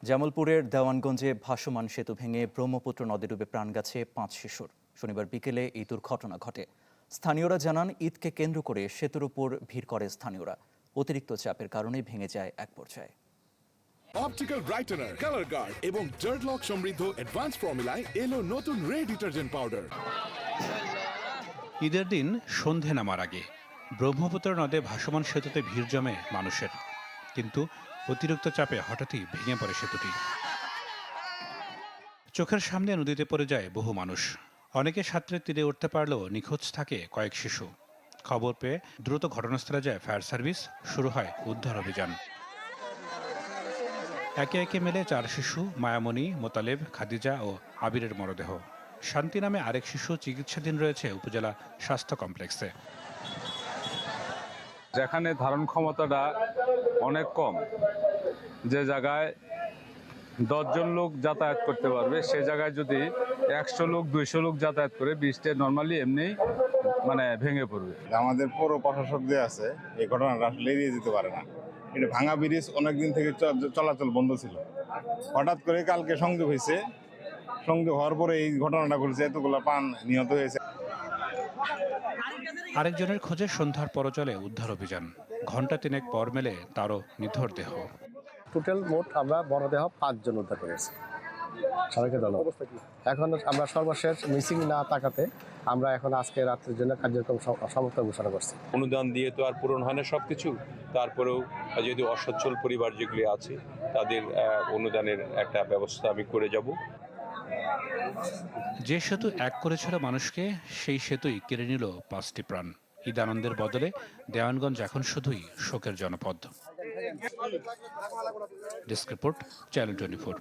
জামালপুরের দেওয়ানগঞ্জে ভাসমান সেতু ভেঙে ব্রহ্মপুত্র নদে ডুবে প্রাণ গেছে 5 শিশুর। শনিবার বিকেলে এই দুর্ঘটনা ঘটে। স্থানীয়রা জানান, ঈদকে কেন্দ্র করে সেতুর উপর ভিড় করে স্থানীয়রা। অতিরিক্ত চাপের কারণে ভেঙে যায় এক পর্যায়ে। অপটিক্যাল ব্রাইটেনার, কালার গার্ড এবং ডার্ট লক সমৃদ্ধ অ্যাডভান্স ফর্মুলায় এলো নতুন রে ডিটারজেন্ট পাউডার। ঈদের দিন সন্ধে নামার আগে ব্রহ্মপুত্র নদে ভাসমান সেতুতে ভিড় জমে মানুষের, কিন্তু অতিরিক্ত চাপে হঠাৎই ভেঙে পড়ে সেতুটি। চোখের সামনে নদীতে পড়ে যায় বহু মানুষ। অনেকে সাঁতরে তীরে উঠতে পারলেও নিখোঁজ থাকে কয়েক শিশু। খবর পেয়ে দ্রুত ঘটনাস্থলে যায় ফায়ার সার্ভিস। শুরু হয় উদ্ধার অভিযান। একে একে মেলে 4 শিশু, মায়ামণি, মোতালেব, খাদিজা ও আবিরের মরদেহ। শান্তি নামে আরেক শিশু চিকিৎসাধীন রয়েছে উপজেলা স্বাস্থ্য কমপ্লেক্সে। যেখানে ধারণ ক্ষমতাটা অনেক কম, যে জায়গায় 10 জন লোক যাতায়াত করতে পারবে, সে জায়গায় যদি 100 লোক 200 লোক যাতায়াত করে, বৃষ্টি নর্মালি এমনি ভেঙে পড়বে। আমাদের পৌর প্রশাসক যে আছে, এই ঘটনাটা আসলে এড়িয়ে যেতে পারে না। এটা ভাঙা ব্রিজ অনেকদিন থেকে চলাচল বন্ধ ছিল। হঠাৎ করে কালকে সংযোগ হয়েছে, সংযোগ হওয়ার পরে এই ঘটনাটা ঘটেছে। এতগুলো প্রাণ নিহত হয়েছে। আরেকজনের খোঁজে সন্ধ্যার পর চলে উদ্ধার অভিযান। ঘণ্টা 3 পর মেলে তারও নিথর দেহ। টোটাল মোট আমরা মরদেহ 5 জন উদ্ধার করেছি। সবাইকে ধন্যবাদ। এখন আমরা সর্বশেষ মিসিং না থাকাতে আমরা এখন আজকে রাত্রের জন্য কার্যক্রম সমাপ্ত ঘোষণা করছি। অনুদান দিয়ে তো আর পূরণ হয় না সবকিছু, তারপরেও যদি অসচ্ছল পরিবার যেগুলি আছে তাদের অনুদানের একটা ব্যবস্থা আমি করে যাব। যে সেতু এক করেছিল মানুষকে, সেই সেতুই কেড়ে নিল 5টি প্রাণ। ঈদ আনন্দের বদলে দেওয়ানগঞ্জ এখন শুধুই শোকের জনপদ। Desk report, channel 24।